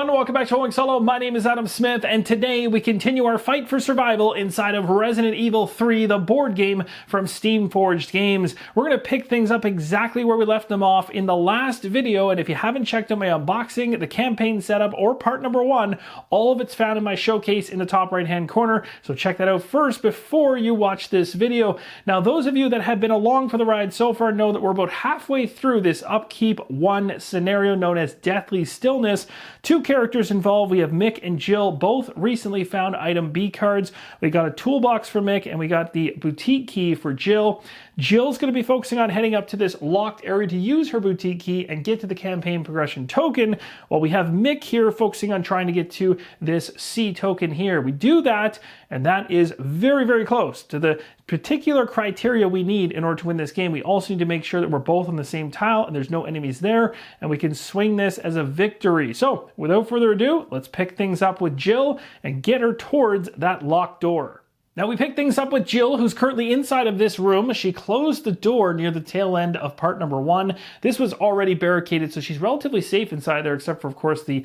everyone, welcome back to Going Solo. My name is Adam Smith, and today we continue our fight for survival inside of Resident Evil 3, the board game from Steamforged Games. We're going to pick things up exactly where we left them off in the last video, and if you haven't checked out my unboxing, the campaign setup, or part number 1, all of it's found in my showcase in the top right-hand corner, so check that out first before you watch this video. Now, those of you that have been along for the ride so far know that we're about halfway through this Upkeep 1 scenario known as Deathly Stillness. 2 characters involved. We have Mick and Jill, both recently found item B cards. We got a toolbox for Mick and we got the boutique key for Jill. Jill's going to be focusing on heading up to this locked area to use her boutique key and get to the campaign progression token, while we have Mick here focusing on trying to get to this C token here. We do that, and that is very, very close to the particular criteria we need in order to win this game. We also need to make sure that we're both on the same tile and there's no enemies there, and we can swing this as a victory. So without further ado, let's pick things up with Jill and get her towards that locked door. Now we pick things up with Jill, who's currently inside of this room. She closed the door near the tail end of part number 1. This was already barricaded, so she's relatively safe inside there, except for, of course, the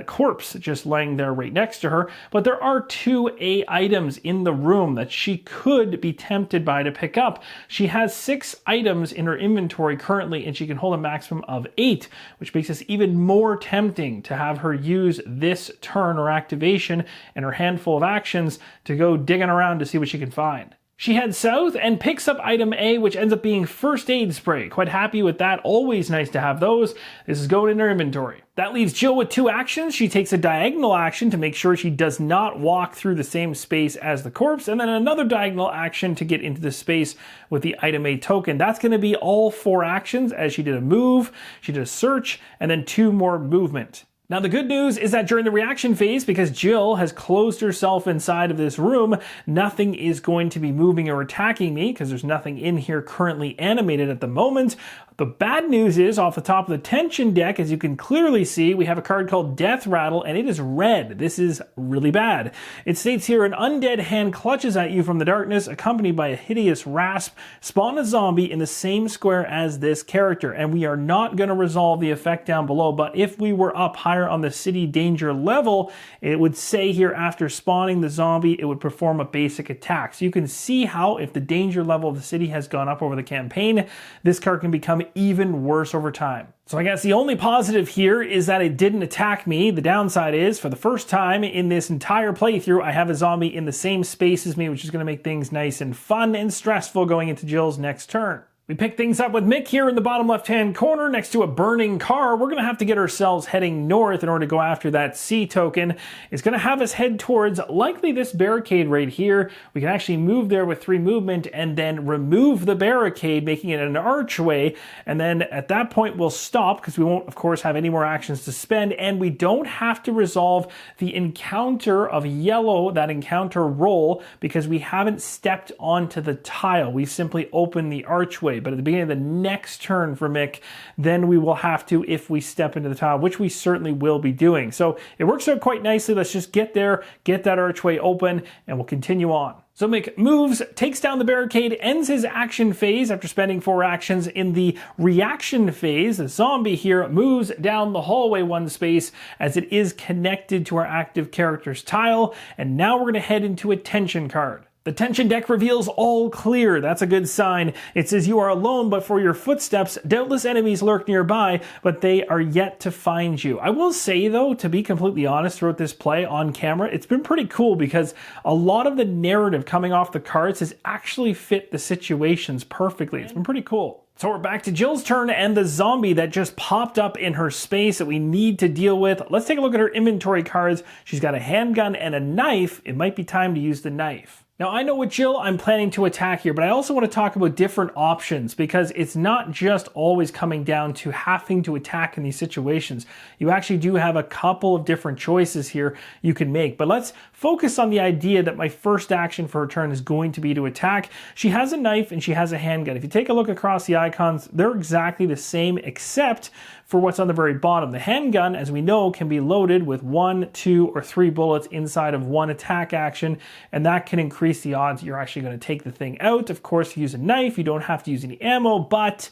corpse just laying there right next to her. But there are 2 A items in the room that she could be tempted by to pick up. She has 6 items in her inventory currently, and she can hold a maximum of 8, which makes this even more tempting to have her use this turn or activation and her handful of actions to go digging around to see what she can find. She heads south and picks up item A, which ends up being first aid spray. Quite happy with that. Always nice to have those. This is going in her inventory. That leaves Jill with 2 actions. She takes a diagonal action to make sure she does not walk through the same space as the corpse, and then another diagonal action to get into the space with the item A token. That's going to be all 4 actions, as she did a move, she did a search, and then 2 more movement. Now, the good news is that during the reaction phase, because Jill has closed herself inside of this room, nothing is going to be moving or attacking me because there's nothing in here currently animated at the moment. The bad news is, off the top of the tension deck, as you can clearly see, we have a card called Death Rattle, and it is red. This is really bad. It states here, an undead hand clutches at you from the darkness, accompanied by a hideous rasp. Spawn a zombie in the same square as this character, and we are not going to resolve the effect down below, but if we were up higher on the city danger level, it would say here, after spawning the zombie, it would perform a basic attack. So you can see how, if the danger level of the city has gone up over the campaign, this card can become even worse over time. So I guess the only positive here is that it didn't attack me. The downside is, for the first time in this entire playthrough, I have a zombie in the same space as me, which is going to make things nice and fun and stressful going into Jill's next turn. We pick things up with Mick here in the bottom left-hand corner next to a burning car. We're going to have to get ourselves heading north in order to go after that C token. It's going to have us head towards likely this barricade right here. We can actually move there with 3 movement and then remove the barricade, making it an archway. And then at that point, we'll stop because we won't, of course, have any more actions to spend. And we don't have to resolve the encounter of yellow, that encounter roll, because we haven't stepped onto the tile. We've simply opened the archway. But at the beginning of the next turn for Mick, then we will have to if we step into the tile, which we certainly will be doing. So it works out quite nicely. Let's just get there, get that archway open, and we'll continue on. So Mick moves, takes down the barricade, ends his action phase after spending 4 actions. In the reaction phase, the zombie here moves down the hallway 1 space as it is connected to our active character's tile. And now we're going to head into a tension card. The tension deck reveals all clear. That's a good sign. It says you are alone, but for your footsteps, doubtless enemies lurk nearby, but they are yet to find you. I will say, though, to be completely honest, throughout this play on camera, it's been pretty cool because a lot of the narrative coming off the cards has actually fit the situations perfectly. It's been pretty cool. So we're back to Jill's turn and the zombie that just popped up in her space that we need to deal with. Let's take a look at her inventory cards. She's got a handgun and a knife. It might be time to use the knife. Now, I know with Jill, I'm planning to attack here, but I also want to talk about different options because it's not just always coming down to having to attack in these situations. You actually do have a couple of different choices here you can make, but let's focus on the idea that my first action for her turn is going to be to attack. She has a knife and she has a handgun. If you take a look across the icons, they're exactly the same except for what's on the very bottom. The handgun, as we know, can be loaded with 1, 2, or 3 bullets inside of 1 attack action, and that can increase the odds you're actually going to take the thing out. Of course, if you use a knife, you don't have to use any ammo, but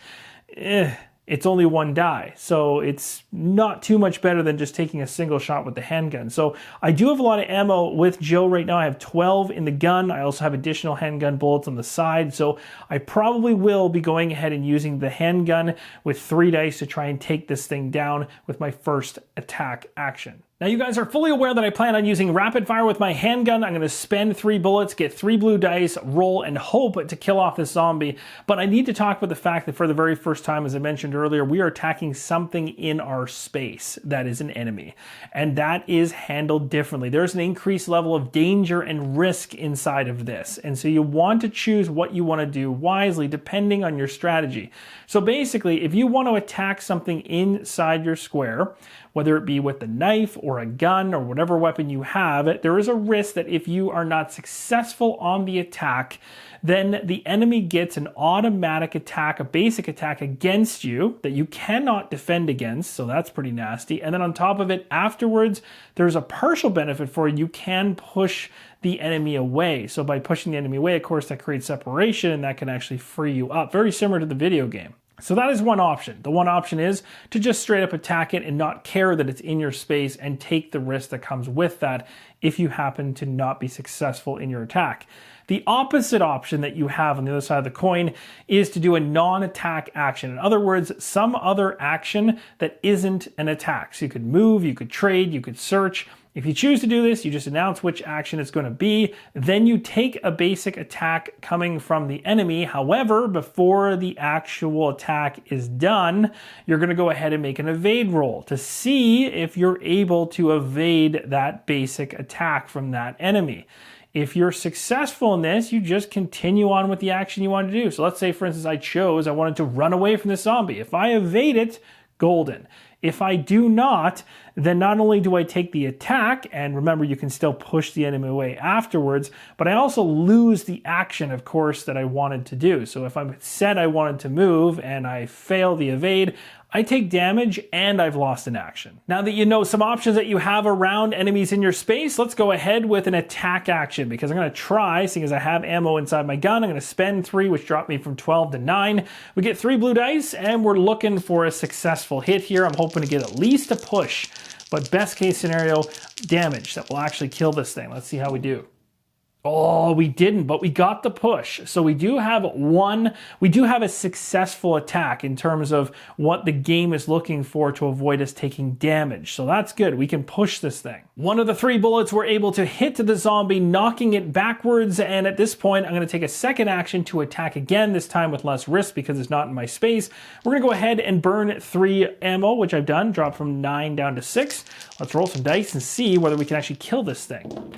it's only 1 die. So it's not too much better than just taking a single shot with the handgun. So I do have a lot of ammo with Jill right now. I have 12 in the gun. I also have additional handgun bullets on the side. So I probably will be going ahead and using the handgun with 3 dice to try and take this thing down with my first attack action. Now you guys are fully aware that I plan on using rapid fire with my handgun. I'm going to spend 3 bullets, get 3 blue dice, roll, and hope to kill off this zombie. But I need to talk about the fact that for the very first time, as I mentioned earlier, we are attacking something in our space that is an enemy. And that is handled differently. There's an increased level of danger and risk inside of this. And so you want to choose what you want to do wisely depending on your strategy. So basically, if you want to attack something inside your square, whether it be with a knife or a gun or whatever weapon you have, there is a risk that if you are not successful on the attack, then the enemy gets an automatic attack, a basic attack against you that you cannot defend against, so that's pretty nasty. And then on top of it, afterwards, there's a partial benefit for you. You can push the enemy away. So by pushing the enemy away, of course, that creates separation and that can actually free you up. Very similar to the video game. So that is one option. The one option is to just straight up attack it and not care that it's in your space and take the risk that comes with that if you happen to not be successful in your attack. The opposite option that you have on the other side of the coin is to do a non-attack action. In other words, some other action that isn't an attack. So you could move, you could trade, you could search. If you choose to do this, you just announce which action it's going to be. Then you take a basic attack coming from the enemy. However, before the actual attack is done, you're going to go ahead and make an evade roll to see if you're able to evade that basic attack from that enemy. If you're successful in this, you just continue on with the action you want to do. So let's say, for instance, I wanted to run away from this zombie. If I evade it, golden. If I do not, then not only do I take the attack, and remember you can still push the enemy away afterwards, but I also lose the action, of course, that I wanted to do. So if I said I wanted to move and I fail the evade, I take damage and I've lost an action. Now that you know some options that you have around enemies in your space, let's go ahead with an attack action because I'm going to try, seeing as I have ammo inside my gun, I'm going to spend 3, which dropped me from 12 to 9. We get 3 blue dice and we're looking for a successful hit here. I'm hoping to get at least a push, but best case scenario, damage that will actually kill this thing. Let's see how we do. Oh, we didn't, but we got the push. So we do have a successful attack in terms of what the game is looking for to avoid us taking damage. So that's good. We can push this thing. One of the 3 bullets were able to hit the zombie, knocking it backwards. And at this point, I'm going to take a second action to attack again, this time with less risk because it's not in my space. We're going to go ahead and burn 3 ammo, which I've done, drop from 9 down to 6. Let's roll some dice and see whether we can actually kill this thing.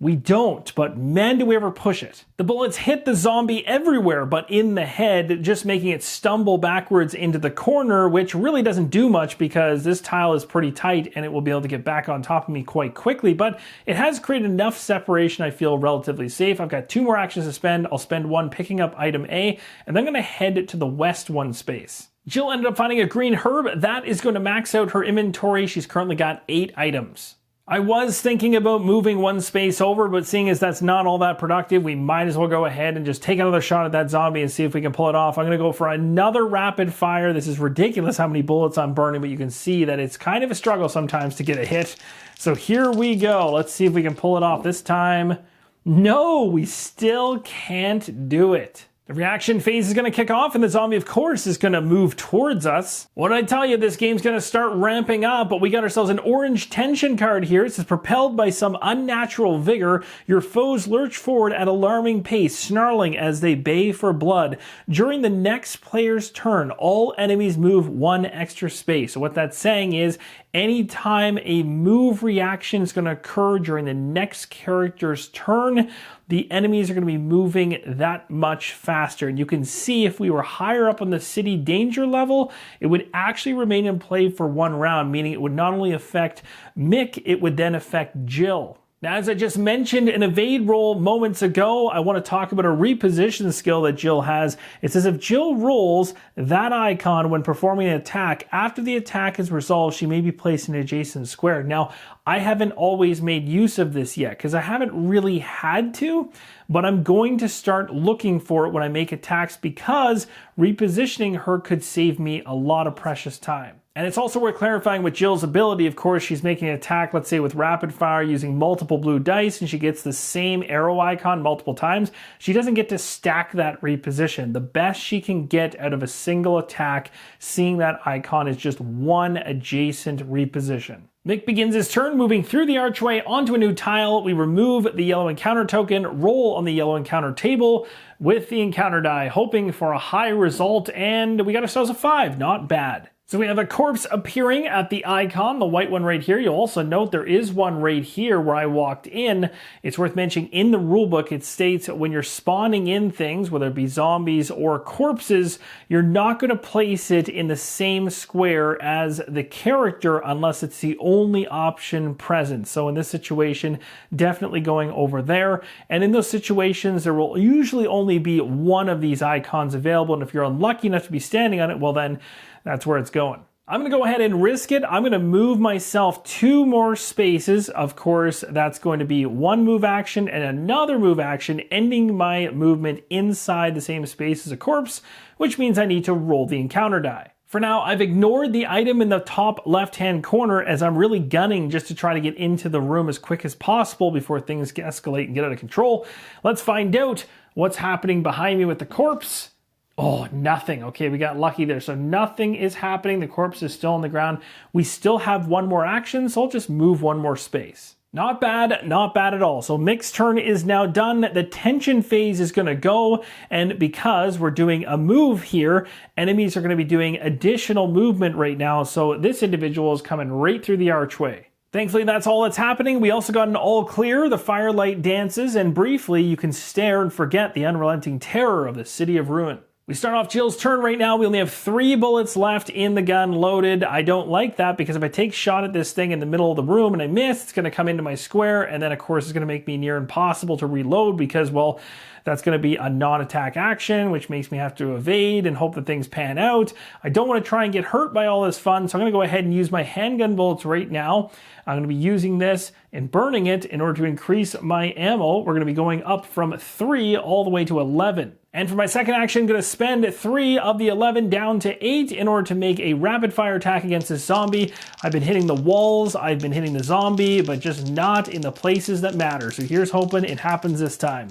We don't, but man, do we ever push it. The bullets hit the zombie everywhere, but in the head, just making it stumble backwards into the corner, which really doesn't do much because this tile is pretty tight and it will be able to get back on top of me quite quickly, but it has created enough separation I feel relatively safe. I've got 2 more actions to spend. I'll spend 1 picking up item A, and then I'm going to head to the west 1 space. Jill ended up finding a green herb. That is going to max out her inventory. She's currently got 8 items. I was thinking about moving 1 space over, but seeing as that's not all that productive, we might as well go ahead and just take another shot at that zombie and see if we can pull it off. I'm going to go for another rapid fire. This is ridiculous how many bullets I'm burning, but you can see that it's kind of a struggle sometimes to get a hit. So here we go. Let's see if we can pull it off this time. No, we still can't do it. The reaction phase is going to kick off and the zombie, of course, is going to move towards us. What did I tell you? This game's going to start ramping up, but we got ourselves an orange tension card here. It says, propelled by some unnatural vigor, your foes lurch forward at alarming pace, snarling as they bay for blood. During the next player's turn, all enemies move 1 extra space. So what that's saying is, anytime a move reaction is going to occur during the next character's turn, the enemies are going to be moving that much faster. And you can see if we were higher up on the city danger level, it would actually remain in play for 1 round, meaning it would not only affect Mick, it would then affect Jill. Now, as I just mentioned an evade roll moments ago, I want to talk about a reposition skill that Jill has. It says if Jill rolls that icon when performing an attack, after the attack is resolved, she may be placed in an adjacent square. Now, I haven't always made use of this yet because I haven't really had to, but I'm going to start looking for it when I make attacks because repositioning her could save me a lot of precious time. And it's also worth clarifying with Jill's ability. Of course, she's making an attack, let's say with rapid fire using multiple blue dice, and she gets the same arrow icon multiple times. She doesn't get to stack that reposition. The best she can get out of a single attack, seeing that icon, is just one adjacent reposition. Mick begins his turn moving through the archway onto a new tile. We remove the yellow encounter token, roll on the yellow encounter table with the encounter die, hoping for a high result, and we got ourselves a 5. Not bad. So we have a corpse appearing at the icon, the white one right here. You'll also note there is one right here where I walked in. It's worth mentioning in the rulebook, it states when you're spawning in things, whether it be zombies or corpses, you're not going to place it in the same square as the character unless it's the only option present. So in this situation, definitely going over there. And in those situations, there will usually only be one of these icons available. And if you're unlucky enough to be standing on it, well then, that's where it's going. I'm going to go ahead and risk it. I'm going to move myself 2 more spaces. Of course, that's going to be 1 move action and another move action, ending my movement inside the same space as a corpse, which means I need to roll the encounter die. For now, I've ignored the item in the top left-hand corner as I'm really gunning just to try to get into the room as quick as possible before things escalate and get out of control. Let's find out what's happening behind me with the corpse. Oh, nothing. Okay, we got lucky there. So nothing is happening. The corpse is still on the ground. We still have 1 more action, so I'll just move 1 more space. Not bad at all. So Mick's turn is now done. The tension phase is going to go, and because we're doing a move here, enemies are going to be doing additional movement right now. So this individual is coming right through the archway. Thankfully, that's all that's happening. We also got an all clear. The firelight dances, and briefly, you can stare and forget the unrelenting terror of the City of Ruin. We start off Jill's turn right now. We only have 3 bullets left in the gun loaded. I don't like that because if I take a shot at this thing in the middle of the room and I miss, it's going to come into my square, and then of course it's going to make me near impossible to reload because, well, that's going to be a non-attack action, which makes me have to evade and hope that things pan out. I don't want to try and get hurt by all this fun, so I'm going to go ahead and use my handgun bullets right now. I'm going to be using this and burning it in order to increase my ammo. We're going to be going up from 3 all the way to 11. And for my second action, I'm going to spend 3 of the 11 down to 8 in order to make a rapid fire attack against this zombie. I've been hitting the walls, I've been hitting the zombie, but just not in the places that matter. So here's hoping it happens this time.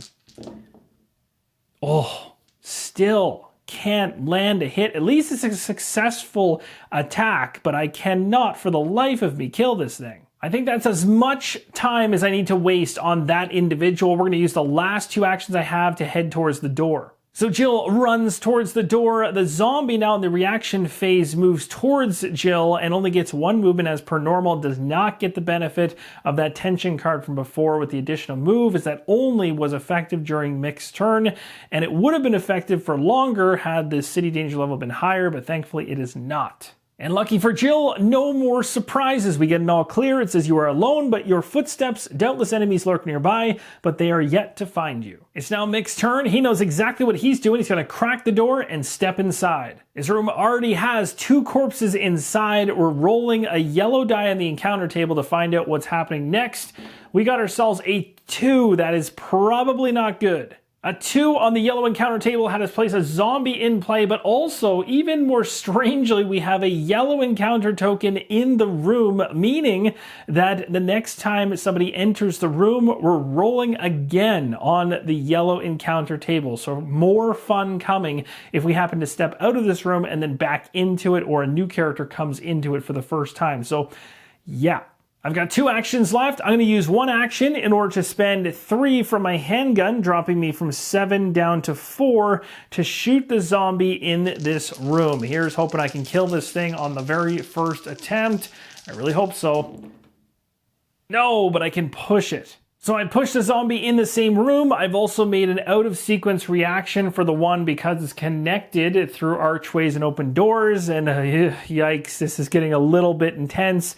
Oh, still can't land a hit. At least it's a successful attack, but I cannot for the life of me kill this thing. I think that's as much time as I need to waste on that individual. We're going to use the last 2 actions I have to head towards the door. So Jill runs towards the door. The zombie now in the reaction phase moves towards Jill and only gets 1 movement as per normal. Does not get the benefit of that tension card from before with the additional move, as that only was effective during Mick's turn. And it would have been effective for longer had the city danger level been higher, but thankfully it is not. And lucky for Jill, no more surprises. We get an all clear. It says you are alone, but your footsteps, doubtless enemies lurk nearby, but they are yet to find you. It's now Mick's turn. He knows exactly what he's doing. He's going to crack the door and step inside. His room already has 2 corpses inside. We're rolling a yellow die on the encounter table to find out what's happening next. We got ourselves a 2. That is probably not good. A 2 on the yellow encounter table had us place a zombie in play, but also, even more strangely, we have a yellow encounter token in the room, meaning that the next time somebody enters the room, we're rolling again on the yellow encounter table. So more fun coming if we happen to step out of this room and then back into it, or a new character comes into it for the first time. So yeah. I've got 2 actions left. I'm going to use 1 action in order to spend 3 from my handgun, dropping me from 7 down to 4 to shoot the zombie in this room. Here's hoping I can kill this thing on the very first attempt. I really hope so. No, but I can push it. So I pushed the zombie in the same room. I've also made an out-of-sequence reaction for the one because it's connected through archways and open doors. And yikes, this is getting a little bit intense.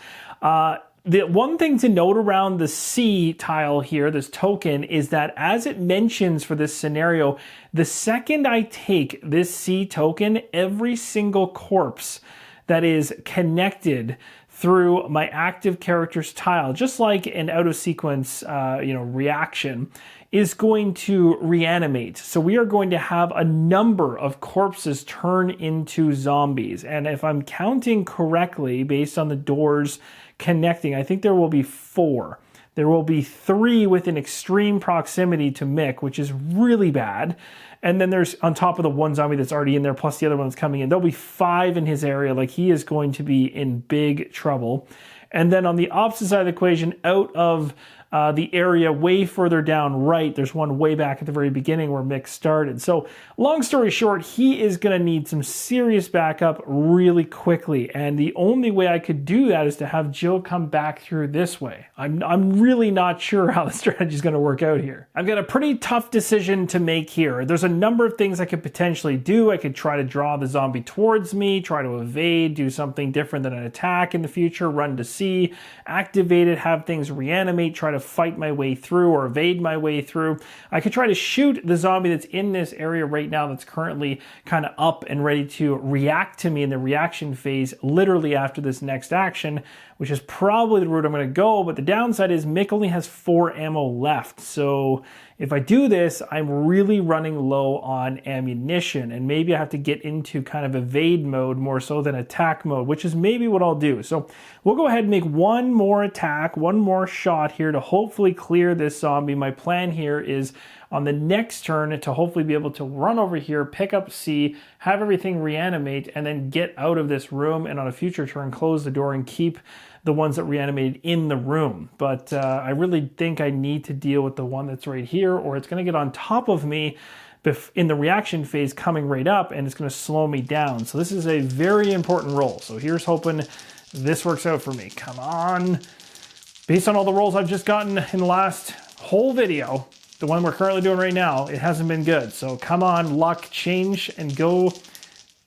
The one thing to note around the C tile here, this token, is that as it mentions for this scenario, the second I take this C token, every single corpse that is connected through my active character's tile, just like an out of sequence reaction, is going to reanimate. So we are going to have a number of corpses turn into zombies. And if I'm counting correctly, based on the doors connecting, I think there will be 4. There will be 3 within extreme proximity to Mick, which is really bad. And then there's, on top of the 1 zombie that's already in there, plus the other one that's coming in, there'll be 5 in his area. Like, he is going to be in big trouble. And then on the opposite side of the equation, out of the area way further down right, there's one way back at the very beginning where Mick started. So long story short, he is going to need some serious backup really quickly. And the only way I could do that is to have Jill come back through this way. I'm really not sure how the strategy is going to work out here. I've got a pretty tough decision to make here. There's a number of things I could potentially do. I could try to draw the zombie towards me, try to evade, do something different than an attack in the future, run to C, activate it, have things reanimate, try to fight my way through or evade my way through. I could try to shoot the zombie that's in this area right now that's currently kind of up and ready to react to me in the reaction phase literally after this next action, which is probably the route I'm going to go. But the downside is Mick only has 4 ammo left. So if I do this, I'm really running low on ammunition, and maybe I have to get into kind of evade mode more so than attack mode, which is maybe what I'll do. So we'll go ahead and make one more attack, one more shot here to hopefully clear this zombie. My plan here is on the next turn to hopefully be able to run over here, pick up C, have everything reanimate, and then get out of this room, and on a future turn close the door and keep the ones that reanimated in the room. But I really think I need to deal with the one that's right here, or it's going to get on top of me in the reaction phase coming right up, and it's going to slow me down. So this is a very important roll. So here's hoping this works out for me. Come on. Based on all the rolls I've just gotten in the last whole video, the one we're currently doing right now, it hasn't been good. So come on, luck, change and go.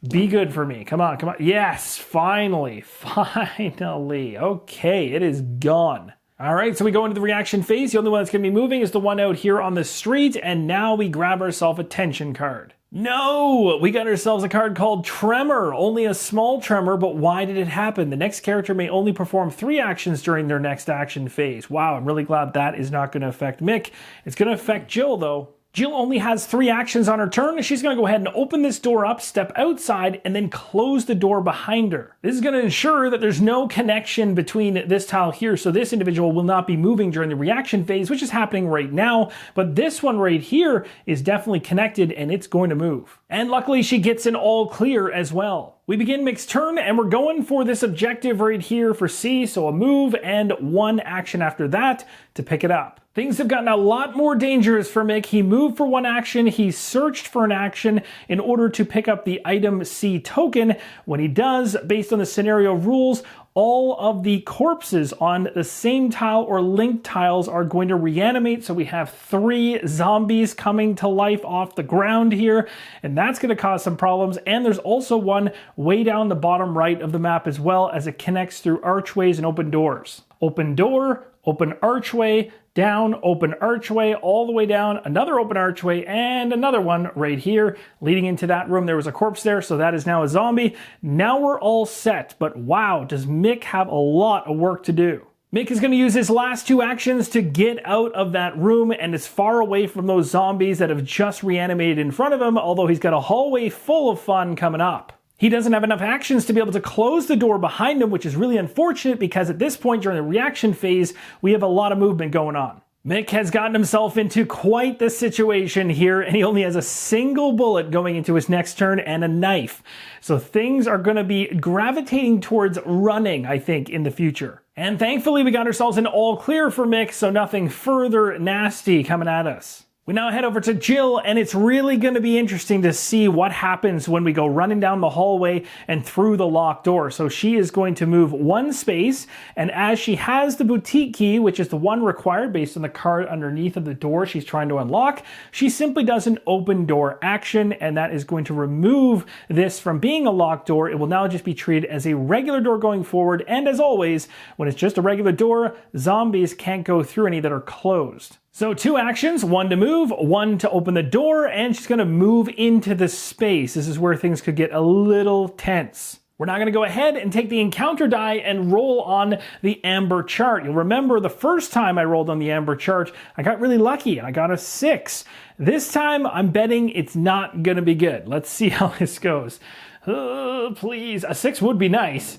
Be good for me. Come on, come on. Yes, finally, finally. Okay, it is gone. All right, so we go into the reaction phase. The only one that's going to be moving is the one out here on the street, and now we grab ourselves a tension card. No, we got ourselves a card called Tremor, only a small tremor, but why did it happen? The next character may only perform 3 actions during their next action phase. Wow, I'm really glad that is not going to affect Mick. It's going to affect Jill, though. Jill only has 3 actions on her turn. She's going to go ahead and open this door up, step outside, and then close the door behind her. This is going to ensure that there's no connection between this tile here, so this individual will not be moving during the reaction phase, which is happening right now, but this one right here is definitely connected, and it's going to move. And luckily, she gets an all clear as well. We begin Mick's turn, and we're going for this objective right here for C, so a move and 1 action after that to pick it up. Things have gotten a lot more dangerous for Mick. He moved for 1 action, he searched for an action in order to pick up the item C token. When he does, based on the scenario rules, all of the corpses on the same tile or linked tiles are going to reanimate. So we have 3 zombies coming to life off the ground here, and that's going to cause some problems. And there's also one way down the bottom right of the map as well, as it connects through archways and open doors. Open door, open archway, down, open archway, all the way down, another open archway, and another one right here leading into that room. There was a corpse there, so that is now a zombie. Now we're all set, but wow, does Mick have a lot of work to do. Mick is going to use his last 2 actions to get out of that room and as far away from those zombies that have just reanimated in front of him, although he's got a hallway full of fun coming up. He doesn't have enough actions to be able to close the door behind him, which is really unfortunate because at this point during the reaction phase, we have a lot of movement going on. Mick has gotten himself into quite the situation here, and he only has a single bullet going into his next turn and a knife. So things are going to be gravitating towards running, I think, in the future. And thankfully, we got ourselves an all clear for Mick, so nothing further nasty coming at us. We now head over to Jill, and it's really going to be interesting to see what happens when we go running down the hallway and through the locked door. So she is going to move one space, and as she has the boutique key, which is the one required based on the card underneath of the door she's trying to unlock, she simply does an open door action, and that is going to remove this from being a locked door. It will now just be treated as a regular door going forward, and as always, when it's just a regular door, zombies can't go through any that are closed. So 2 actions, 1 to move, 1 to open the door, and she's going to move into the space. This is where things could get a little tense. We're now going to go ahead and take the encounter die and roll on the amber chart. You'll remember the first time I rolled on the amber chart, I got really lucky and I got a 6. This time I'm betting it's not going to be good. Let's see how this goes. Please, a 6 would be nice.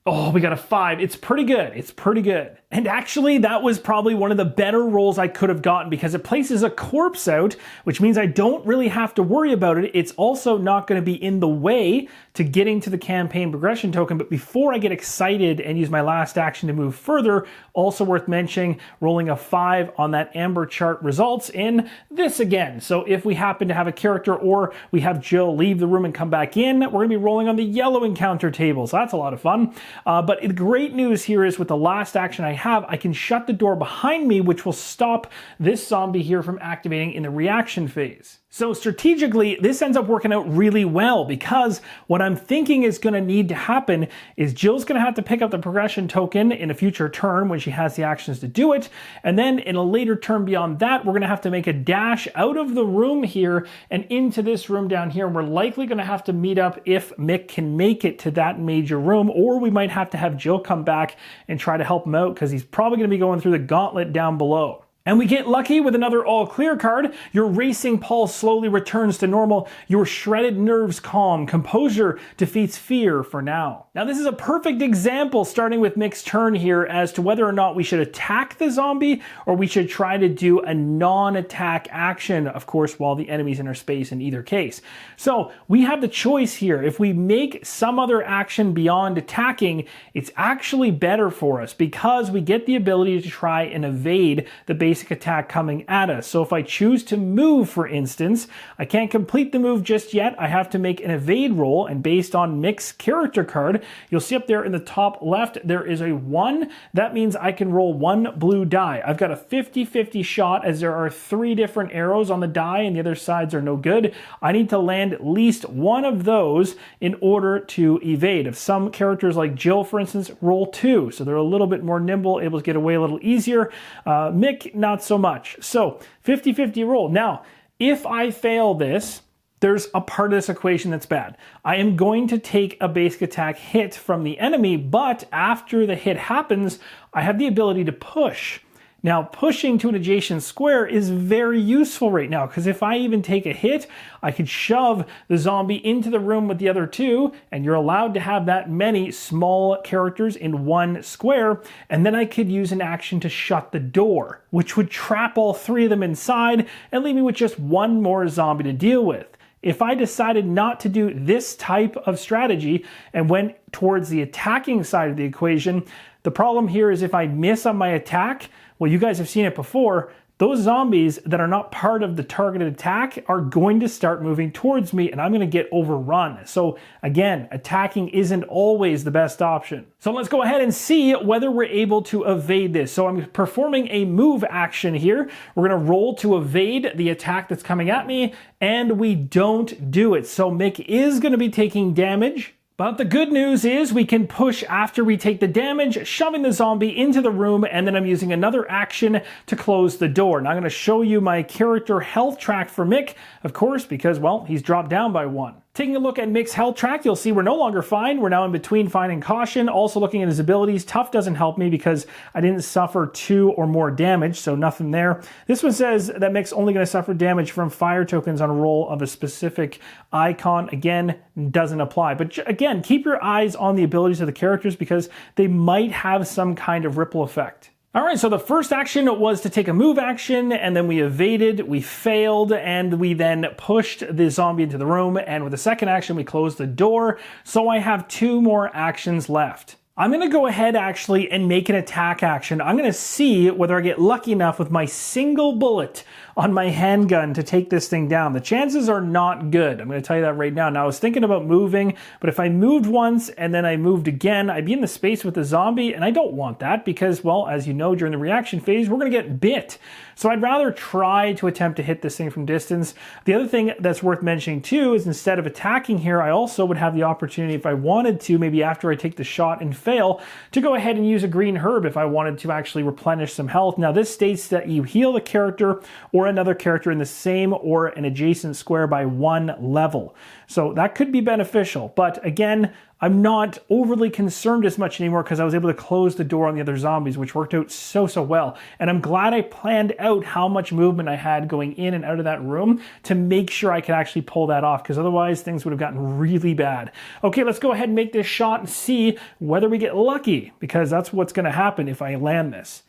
Oh, we got a 5. It's pretty good. It's pretty good. And actually, that was probably one of the better rolls I could have gotten because it places a corpse out, which means I don't really have to worry about it. It's also not going to be in the way to getting to the campaign progression token. But before I get excited and use my last action to move further, also worth mentioning, rolling a 5 on that amber chart results in this again. So if we happen to have a character or we have Jill leave the room and come back in, we're going to be rolling on the yellow encounter table. So that's a lot of fun. But the great news here is with the last action I can shut the door behind me, which will stop this zombie here from activating in the reaction phase. So strategically, this ends up working out really well because what I'm thinking is going to need to happen is Jill's going to have to pick up the progression token in a future turn when she has the actions to do it. And then in a later turn beyond that, we're going to have to make a dash out of the room here and into this room down here. And we're likely going to have to meet up if Mick can make it to that major room, or we might have to have Jill come back and try to help him out because he's probably going to be going through the gauntlet down below. And we get lucky with another all clear card. Your racing pulse slowly returns to normal. Your shredded nerves calm. Composure defeats fear for now. Now this is a perfect example starting with Mick's turn here as to whether or not we should attack the zombie or we should try to do a non-attack action, of course, while the enemy's in our space in either case. So we have the choice here. If we make some other action beyond attacking, it's actually better for us because we get the ability to try and evade the basic attack coming at us. So if I choose to move, for instance, I can't complete the move just yet. I have to make an evade roll, and based on Mick's character card, you'll see up there in the top left, there is a 1. That means I can roll 1 blue die. I've got a 50-50 shot as there are 3 different arrows on the die and the other sides are no good. I need to land at least 1 of those in order to evade. If some characters like Jill, for instance, roll 2, so they're a little bit more nimble, able to get away a little easier. Mick, not so much. So 50-50 roll. Now, if I fail this, there's a part of this equation that's bad. I am going to take a basic attack hit from the enemy, but after the hit happens, I have the ability to push. Now, pushing to an adjacent square is very useful right now because if I even take a hit, I could shove the zombie into the room with the other 2, and you're allowed to have that many small characters in one square, and then I could use an action to shut the door, which would trap all 3 of them inside and leave me with just 1 more zombie to deal with. If I decided not to do this type of strategy and went towards the attacking side of the equation, the problem here is if I miss on my attack, well, you guys have seen it before, those zombies that are not part of the targeted attack are going to start moving towards me and I'm going to get overrun. So again, attacking isn't always the best option. So let's go ahead and see whether we're able to evade this. So I'm performing a move action here. We're going to roll to evade the attack that's coming at me, and we don't do it. So Mick is going to be taking damage. But the good news is we can push after we take the damage, shoving the zombie into the room, and then I'm using another action to close the door. Now I'm going to show you my character health track for Mick, of course, because, well, he's dropped down by 1. Taking a look at Mick's health track, you'll see we're no longer fine. We're now in between fine and caution. Also looking at his abilities, tough doesn't help me because I didn't suffer 2 or more damage, so nothing there. This one says that Mick's only going to suffer damage from fire tokens on a roll of a specific icon. Again, doesn't apply. But again, keep your eyes on the abilities of the characters because they might have some kind of ripple effect. All right, so the first action was to take a move action, and then we evaded, we failed, and we then pushed the zombie into the room, and with the second action, we closed the door, so I have 2 more actions left. I'm going to go ahead actually and make an attack action. I'm going to see whether I get lucky enough with my single bullet on my handgun to take this thing down. The chances are not good. I'm going to tell you that right now. Now, I was thinking about moving, but if I moved once and then I moved again, I'd be in the space with the zombie, and I don't want that because, well, as you know, during the reaction phase, we're going to get bit. So I'd rather try to attempt to hit this thing from distance. The other thing that's worth mentioning too is instead of attacking here, I also would have the opportunity, if I wanted to, maybe after I take the shot and fail, to go ahead and use a green herb if I wanted to actually replenish some health. Now this states that you heal the character or another character in the same or an adjacent square by 1 level. So that could be beneficial, but again, I'm not overly concerned as much anymore because I was able to close the door on the other zombies, which worked out so well. And I'm glad I planned out how much movement I had going in and out of that room to make sure I could actually pull that off, because otherwise things would have gotten really bad. Okay, let's go ahead and make this shot and see whether we get lucky, because that's what's going to happen if I land this.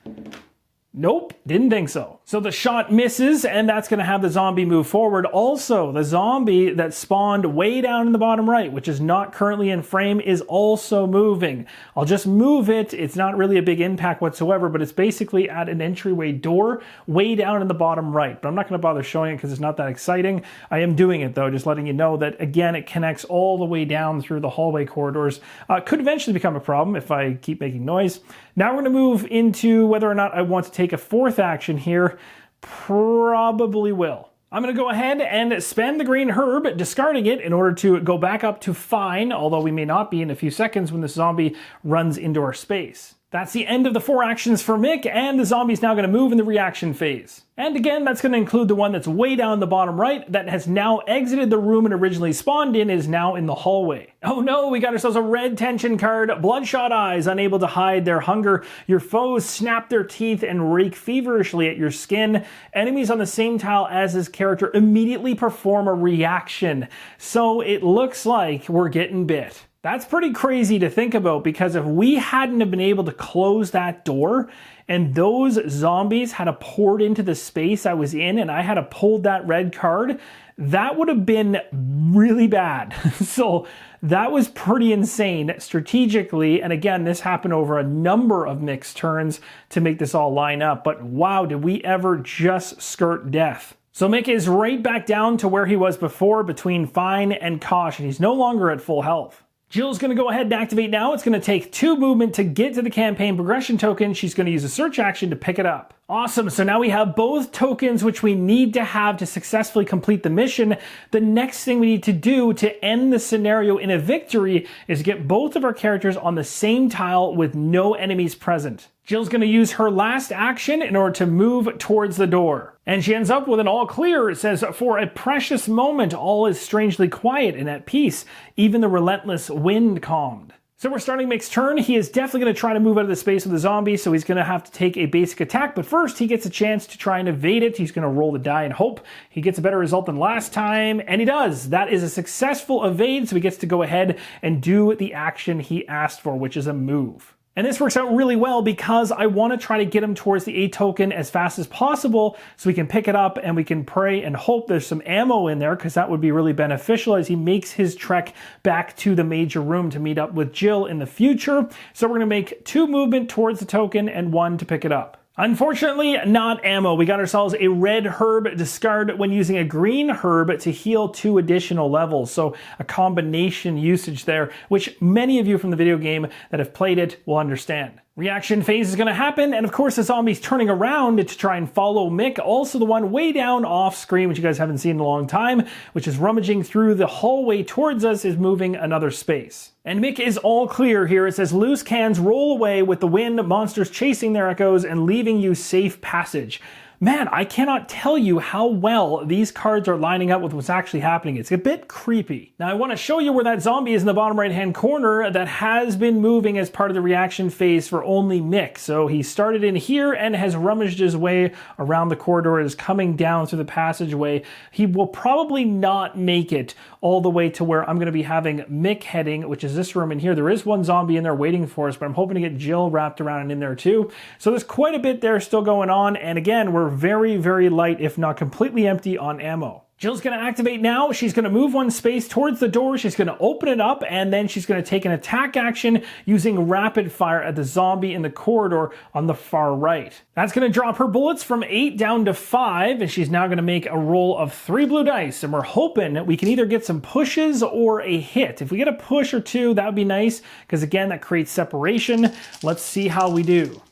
Nope, didn't think so. So the shot misses, and that's going to have the zombie move forward. Also, the zombie that spawned way down in the bottom right, which is not currently in frame, is also moving. I'll just move it. It's not really a big impact whatsoever, but it's basically at an entryway door way down in the bottom right. But I'm not going to bother showing it because it's not that exciting. I am doing it though, just letting you know that, again, it connects all the way down through the hallway corridors. Could eventually become a problem if I keep making noise. Now we're going to move into whether or not I want to take a fourth action here. Probably will. I'm going to go ahead and spend the green herb, discarding it in order to go back up to fine, although we may not be in a few seconds when the zombie runs into our space. That's the end of the 4 actions for Mick, and the zombie's now going to move in the reaction phase. And again, that's going to include the one that's way down the bottom right that has now exited the room it originally spawned in, is now in the hallway. Oh no, we got ourselves a red tension card. Bloodshot eyes, unable to hide their hunger. Your foes snap their teeth and rake feverishly at your skin. Enemies on the same tile as his character immediately perform a reaction. So it looks like we're getting bit. That's pretty crazy to think about, because if we hadn't have been able to close that door and those zombies had poured into the space I was in and I had pulled that red card, that would have been really bad. So that was pretty insane strategically. And again, this happened over a number of mixed turns to make this all line up. But wow, did we ever just skirt death. So Mick is right back down to where he was before, between fine and caution. He's no longer at full health. Jill's going to go ahead and activate now. It's going to take 2 movement to get to the campaign progression token. She's going to use a search action to pick it up. Awesome, so now we have both tokens which we need to have to successfully complete the mission. The next thing we need to do to end the scenario in a victory is get both of our characters on the same tile with no enemies present. Jill's going to use her last action in order to move towards the door. And she ends up with an all clear. It says, for a precious moment, all is strangely quiet and at peace. Even the relentless wind calmed. So we're starting Mick's turn. He is definitely going to try to move out of the space with the zombie, so he's going to have to take a basic attack. But first, he gets a chance to try and evade it. He's going to roll the die and hope he gets a better result than last time. And he does. That is a successful evade, so he gets to go ahead and do the action he asked for, which is a move. And this works out really well because I want to try to get him towards the A token as fast as possible so we can pick it up and we can pray and hope there's some ammo in there, because that would be really beneficial as he makes his trek back to the major room to meet up with Jill in the future. So we're going to make 2 movement towards the token and 1 to pick it up. Unfortunately, not ammo. We got ourselves a red herb. Discard when using a green herb to heal 2 additional levels. So a combination usage there, which many of you from the video game that have played it will understand. Reaction phase is going to happen, and of course the zombie's turning around to try and follow Mick, also the one way down off screen, which you guys haven't seen in a long time, which is rummaging through the hallway towards us, is moving another space. And Mick is all clear here. It says, loose cans roll away with the wind, monsters chasing their echoes and leaving you safe passage. Man, I cannot tell you how well these cards are lining up with what's actually happening. It's a bit creepy. Now I want to show you where that zombie is in the bottom right hand corner that has been moving as part of the reaction phase for only Mick. So he started in here and has rummaged his way around the corridor and is coming down through the passageway. He will probably not make it all the way to where I'm going to be having Mick heading, which is this room in here. There is one zombie in there waiting for us, but I'm hoping to get Jill wrapped around and in there too. So there's quite a bit there still going on. And again, we're very, very light, if not completely empty on ammo. Jill's going to activate now. She's going to move one space towards the door. She's going to open it up, and then she's going to take an attack action using rapid fire at the zombie in the corridor on the far right. That's going to drop her bullets from 8 down to 5, and she's now going to make a roll of 3 blue dice, and we're hoping that we can either get some pushes or a hit. If we get a push or 2, that would be nice, because again, that creates separation. Let's see how we do.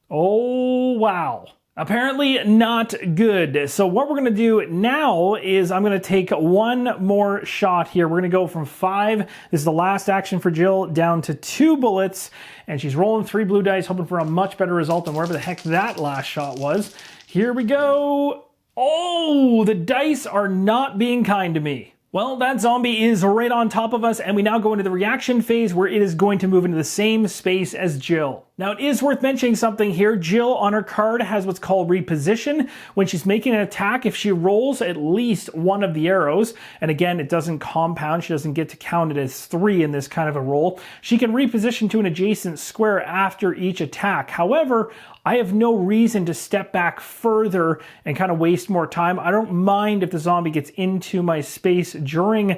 Oh, wow. Apparently not good. So what we're going to do now is I'm going to take one more shot here. We're going to go from 5, this is the last action for Jill, down to 2 bullets. And she's rolling 3 blue dice, hoping for a much better result than whatever the heck that last shot was. Here we go. Oh, the dice are not being kind to me. Well, that zombie is right on top of us, and we now go into the reaction phase where it is going to move into the same space as Jill. Now, it is worth mentioning something here. Jill on her card has what's called reposition. When she's making an attack, if she rolls at least one of the arrows, and again, it doesn't compound, she doesn't get to count it as 3 in this kind of a roll, she can reposition to an adjacent square after each attack. However, I have no reason to step back further and kind of waste more time. I don't mind if the zombie gets into my space during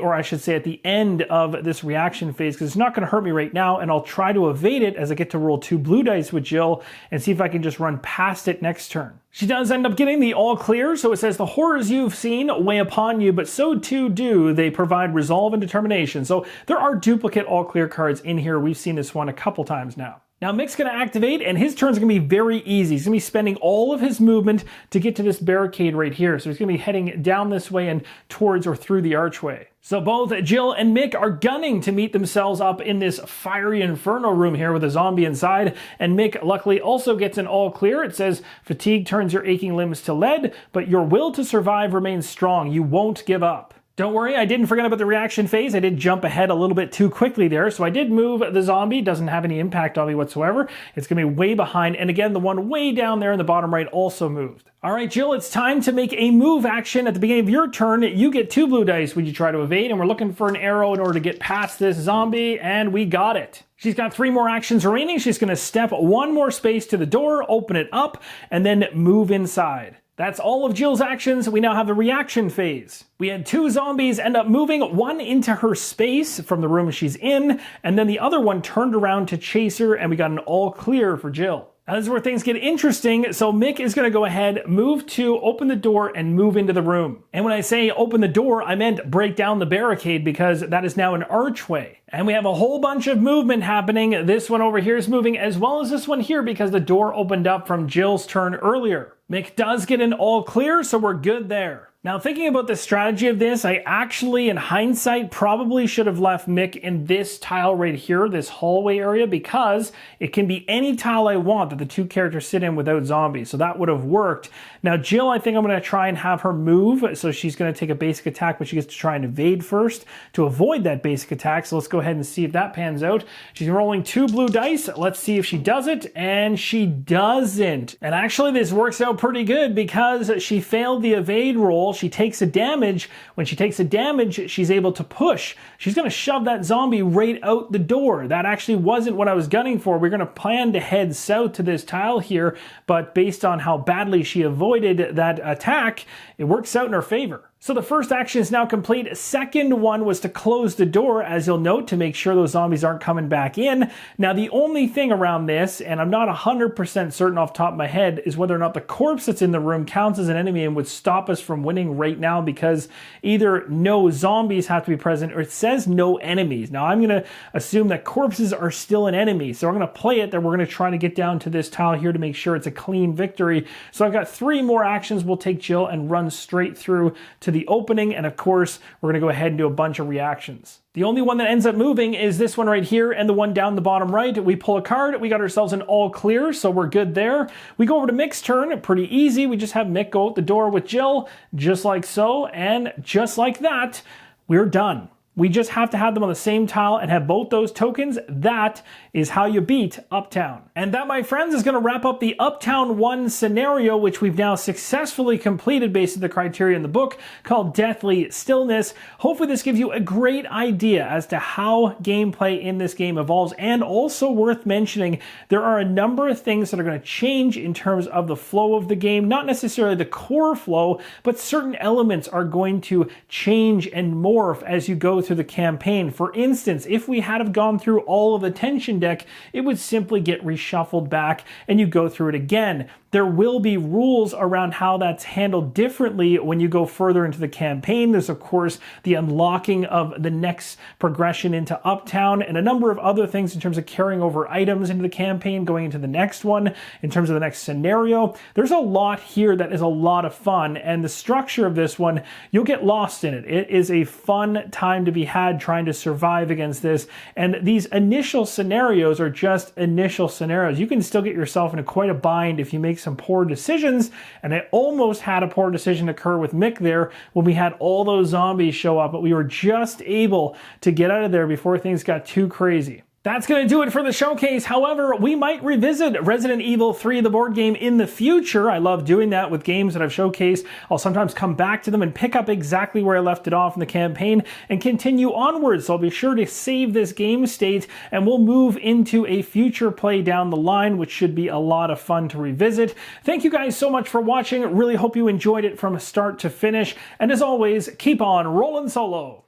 or I should say at the end of this reaction phase, because it's not going to hurt me right now, and I'll try to evade it as I get to roll 2 blue dice with Jill and see if I can just run past it next turn. She does end up getting the all clear, so it says the horrors you've seen weigh upon you, but so too do they provide resolve and determination. So there are duplicate all clear cards in here. We've seen this one a couple times now. Now Mick's going to activate, and his turn's going to be very easy. He's going to be spending all of his movement to get to this barricade right here. So he's going to be heading down this way and towards or through the archway. So both Jill and Mick are gunning to meet themselves up in this fiery inferno room here with a zombie inside. And Mick luckily also gets an all clear. It says, fatigue turns your aching limbs to lead, but your will to survive remains strong. You won't give up. Don't worry, I didn't forget about the reaction phase. I did jump ahead a little bit too quickly there, so I did move the zombie. Doesn't have any impact on me whatsoever. It's going to be way behind, and again, the one way down there in the bottom right also moved. All right, Jill, it's time to make a move action. At the beginning of your turn, you get 2 blue dice when you try to evade, and we're looking for an arrow in order to get past this zombie, and we got it. She's got 3 more actions remaining. She's going to step 1 more space to the door, open it up, and then move inside. That's all of Jill's actions. We now have the reaction phase. We had 2 zombies end up moving, one into her space from the room she's in, and then the other one turned around to chase her, and we got an all clear for Jill. Now this is where things get interesting. So Mick is going to go ahead, move to open the door and move into the room. And when I say open the door, I meant break down the barricade, because that is now an archway. And we have a whole bunch of movement happening. This one over here is moving as well as this one here because the door opened up from Jill's turn earlier. Mick does get an all clear, so we're good there. Now, thinking about the strategy of this, I actually, in hindsight, probably should have left Mick in this tile right here, this hallway area, because it can be any tile I want that the 2 characters sit in without zombies, so that would have worked. Now, Jill, I think I'm going to try and have her move, so she's going to take a basic attack, but she gets to try and evade first to avoid that basic attack, so let's go ahead and see if that pans out. She's rolling 2 blue dice. Let's see if she does it, and she doesn't. And actually, this works out pretty good because she failed the evade roll. She takes a damage. When she takes a damage, she's able to push. She's going to shove that zombie right out the door. That actually wasn't what I was gunning for. We're going to plan to head south to this tile here, but based on how badly she avoided that attack, it works out in her favor. So the first action is now complete. Second one was to close the door, as you'll note, to make sure those zombies aren't coming back in. Now, the only thing around this, and I'm not 100% certain off the top of my head, is whether or not the corpse that's in the room counts as an enemy and would stop us from winning right now, because either no zombies have to be present or it says no enemies. Now, I'm going to assume that corpses are still an enemy, so I'm going to play it that we're going to try to get down to this tile here to make sure it's a clean victory. So I've got 3 more actions. We'll take Jill and run straight through to the opening, and of course we're going to go ahead and do a bunch of reactions. The only one that ends up moving is this one right here and the one down the bottom right. We pull a card, we got ourselves an all clear, so we're good there. We go over to Mick's turn, pretty easy. We just have Mick go out the door with Jill, just like so, and just like that, we're done. We just have to have them on the same tile and have both those tokens. That is how you beat Uptown. And that, my friends, is going to wrap up the Uptown 1 scenario, which we've now successfully completed based on the criteria in the book, called Deathly Stillness. Hopefully this gives you a great idea as to how gameplay in this game evolves, and also worth mentioning, there are a number of things that are going to change in terms of the flow of the game. Not necessarily the core flow, but certain elements are going to change and morph as you go through the campaign. For instance, if we had have gone through all of the tension deck, it would simply get reshuffled back and you go through it again. There will be rules around how that's handled differently when you go further into the campaign. There's, of course, the unlocking of the next progression into Uptown and a number of other things in terms of carrying over items into the campaign, going into the next one, in terms of the next scenario. There's a lot here that is a lot of fun, and the structure of this one, you'll get lost in it. It is a fun time to be had trying to survive against this, and these initial scenarios are just initial scenarios. You can still get yourself into quite a bind if you make some poor decisions, and I almost had a poor decision occur with Mick there when we had all those zombies show up, but we were just able to get out of there before things got too crazy. That's going to do it for the showcase. However, we might revisit Resident Evil 3, the board game, in the future. I love doing that with games that I've showcased. I'll sometimes come back to them and pick up exactly where I left it off in the campaign and continue onwards. So I'll be sure to save this game state, and we'll move into a future play down the line, which should be a lot of fun to revisit. Thank you guys so much for watching. Really hope you enjoyed it from start to finish. And as always, keep on rolling solo.